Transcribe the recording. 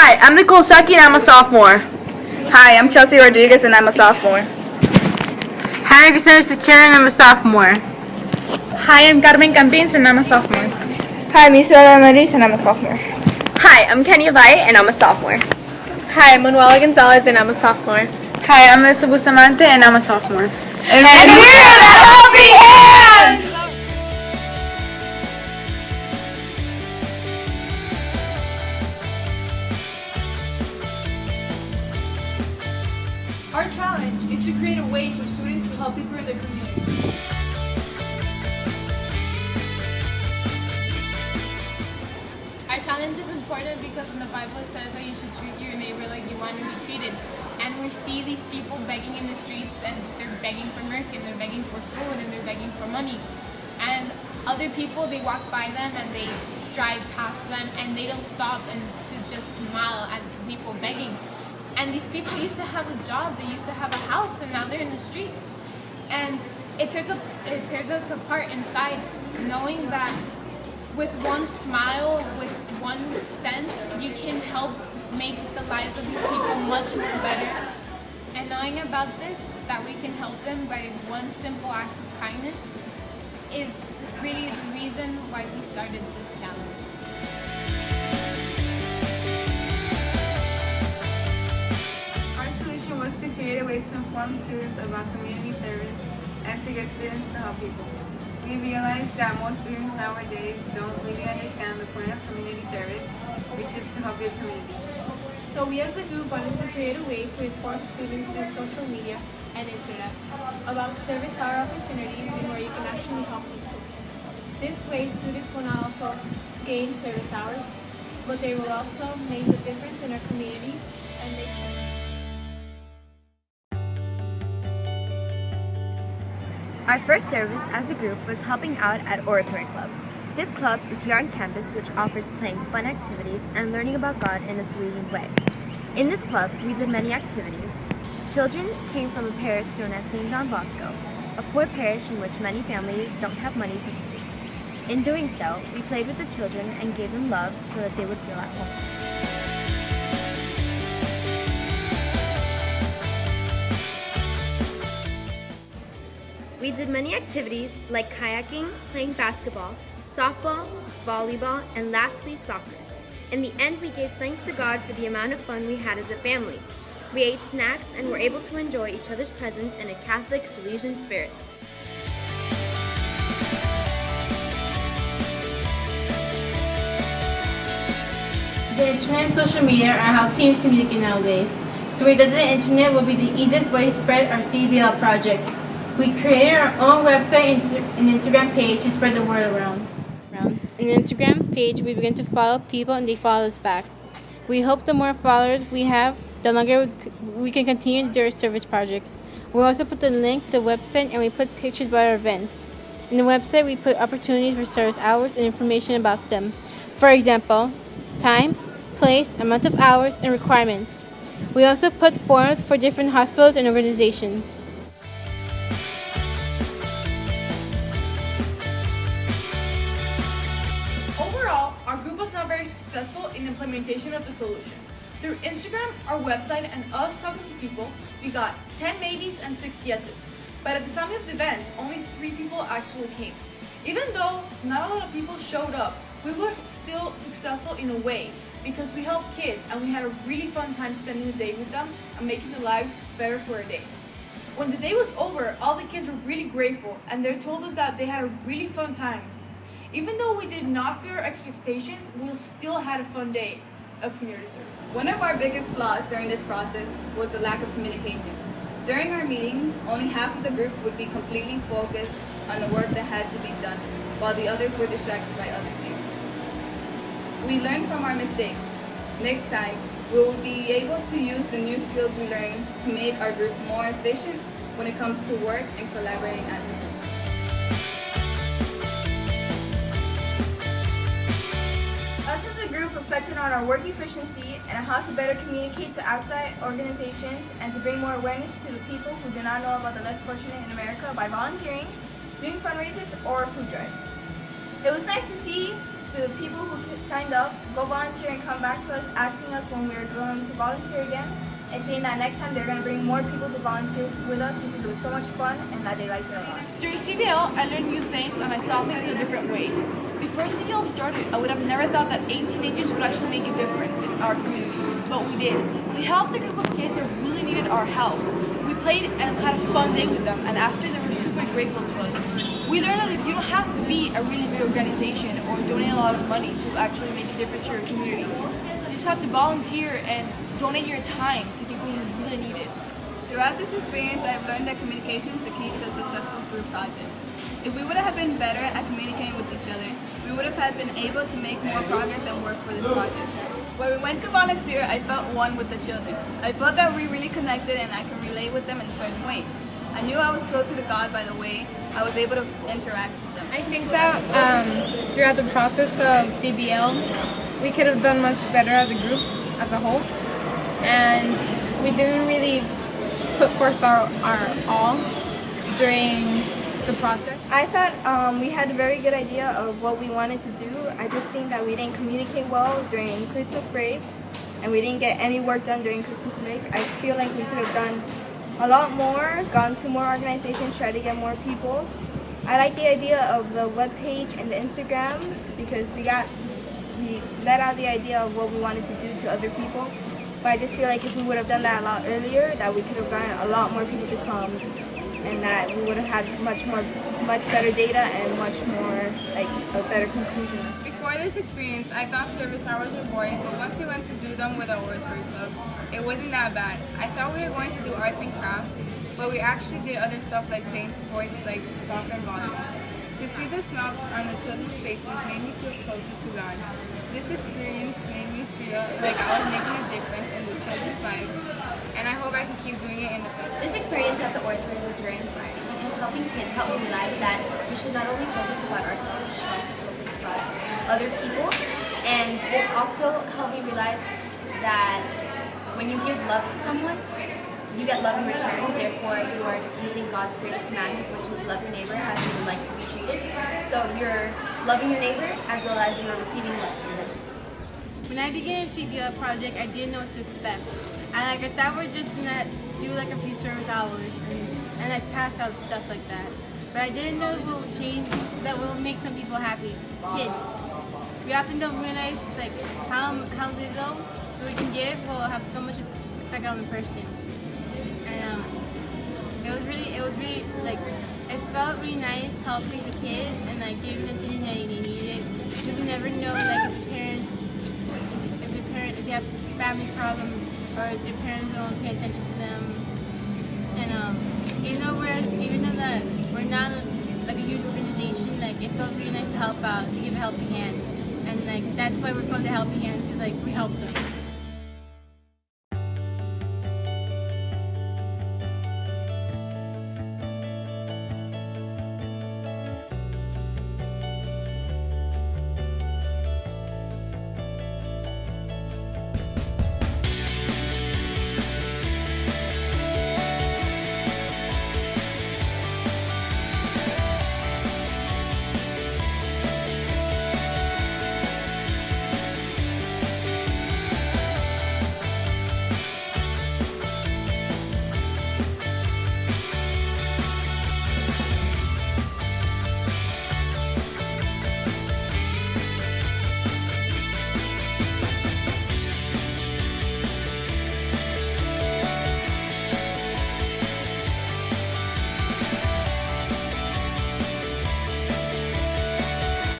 Hi, I'm Nicole Saki and I'm a sophomore. Hi, I'm Chelsea Rodriguez and I'm a sophomore. Hi, I'm Cassandra Sakura and I'm a sophomore. Hi, I'm Carmen Campins and I'm a sophomore. Hi, I'm Isabella Maris and I'm a sophomore. Hi, I'm Kenya Vai and I'm a sophomore. Hi, I'm Manuela Gonzalez and I'm a sophomore. Hi, I'm Melissa Bustamante and I'm a sophomore. And we're the Helping Hands! Our challenge is to create a way for students to help people in their community. Our challenge is important because in the Bible it says that you should treat your neighbor like you want to be treated. And we see these people begging in the streets and they're begging for mercy and they're begging for food and they're begging for money. And other people, they walk by them and they drive past them and they don't stop and to just smile at people begging. And these people used to have a job, they used to have a house, and now they're in the streets. And it tears us apart inside, knowing that with one smile, with 1 cent, you can help make the lives of these people much more better. And knowing about this, that we can help them by one simple act of kindness, is really the reason why we started this challenge. Our solution was to create a way to inform students about community service and to get students to help people. We realized that most students nowadays don't really understand the point of community service, which is to help your community. So we as a group wanted to create a way to inform students through social media and internet about service hour opportunities and where you can actually help people. This way students will not also gain service hours, but they will also make a difference in our communities and they Our first service as a group was helping out at Oratory Club. This club is here on campus, which offers playing fun activities and learning about God in a Salesian way. In this club, we did many activities. Children came from a parish known as St. John Bosco, a poor parish in which many families don't have money for food. In doing so, we played with the children and gave them love so that they would feel at home. We did many activities like kayaking, playing basketball, softball, volleyball, and lastly, soccer. In the end, we gave thanks to God for the amount of fun we had as a family. We ate snacks and were able to enjoy each other's presence in a Catholic Salesian spirit. The internet and social media are how teens communicate nowadays. So we thought the internet would be the easiest way to spread our CVL project. We created our own website and Instagram page to spread the word around. In the Instagram page, we began to follow people and they follow us back. We hope the more followers we have, the longer we can continue to do our service projects. We also put the link to the website and we put pictures about our events. In the website, we put opportunities for service hours and information about them. For example, time, place, amount of hours, and requirements. We also put forms for different hospitals and organizations. Overall, our group was not very successful in the implementation of the solution. Through Instagram, our website, and us talking to people, we got 10 maybes and 6 yeses. But at the time of the event, only 3 people actually came. Even though not a lot of people showed up, we were still successful in a way because we helped kids and we had a really fun time spending the day with them and making their lives better for a day. When the day was over, all the kids were really grateful and they told us that they had a really fun time. Even though we did not fit our expectations, we still had a fun day of community service. One of our biggest flaws during this process was the lack of communication. During our meetings, only half of the group would be completely focused on the work that had to be done, while the others were distracted by other things. We learned from our mistakes. Next time, we will be able to use the new skills we learned to make our group more efficient when it comes to work and collaborating as a group. Us as a group reflected on our work efficiency and how to better communicate to outside organizations and to bring more awareness to the people who do not know about the less fortunate in America by volunteering, doing fundraisers, or food drives. It was nice to see the people who signed up go volunteer and come back to us asking us when we're going to volunteer again and saying that next time they're going to bring more people to volunteer with us because it was so much fun and that they liked it a lot. During CBL, I learned new things and I saw things in a different way. Before CBL started, I would have never thought that 8 teenagers would actually make a difference in our community, but we did. We helped a group of kids that really needed our help. We played and had a fun day with them, and after they were super grateful to us. We learned that you don't have to be a really big organization or donate a lot of money to actually make a difference to your community. You just have to volunteer and donate your time to people who really need it. Throughout this experience, I've learned that communication is the key to a successful group project. If we would have been better at communicating with each other, we would have been able to make more progress and work for this project. When we went to volunteer, I felt one with the children. I felt that we really connected and I can relate with them in certain ways. I knew I was closer to God by the way I was able to interact with them. I think that throughout the process of CBL, we could have done much better as a group, as a whole, and we didn't really put forth our all during the project. I thought we had a very good idea of what we wanted to do. I just think that we didn't communicate well during Christmas break and we didn't get any work done during Christmas break. I feel like we could have done a lot more, gone to more organizations, tried to get more people. I like the idea of the webpage and the Instagram because we let out the idea of what we wanted to do to other people. But I just feel like if we would have done that a lot earlier, that we could have gotten a lot more people to come and that we would have had much better data and much more, like, a better conclusion. Before this experience, I thought service hours were boring, but once we went to do them with our oratory club, it wasn't that bad. I thought we were going to do arts and crafts, but we actually did other stuff like playing sports like soccer and volleyball. To see the smile on the children's faces made me feel closer to God. This experience made me feel like I was making a difference in the children's lives, and I hope I can keep doing it in the future. This experience at the oratory was very inspiring because helping kids helped me realize that we should not only focus about ourselves, we should also focus about other people. And this also helped me realize that when you give love to someone, you get love in return. Therefore, you are using God's greatest commandment, which is love your neighbor as you would like to be treated. So you're loving your neighbor as well as you're receiving love from them. When I began a CBL project, I didn't know what to expect. I thought we're just gonna do like a few service hours and like pass out stuff like that. But I didn't know it will change, that will make some people happy. Kids. We often don't realize like how little we can give will have so much effect on a person. And it was really like, it felt really nice helping the kids and like giving them attention that they needed. Because you never know like if they have family problems or if their parents don't pay attention to them. And even though that we're not like a huge organization, like it felt really nice to help out, to give a helping hand. And like that's why we're called the Helping Hands, because like we help them.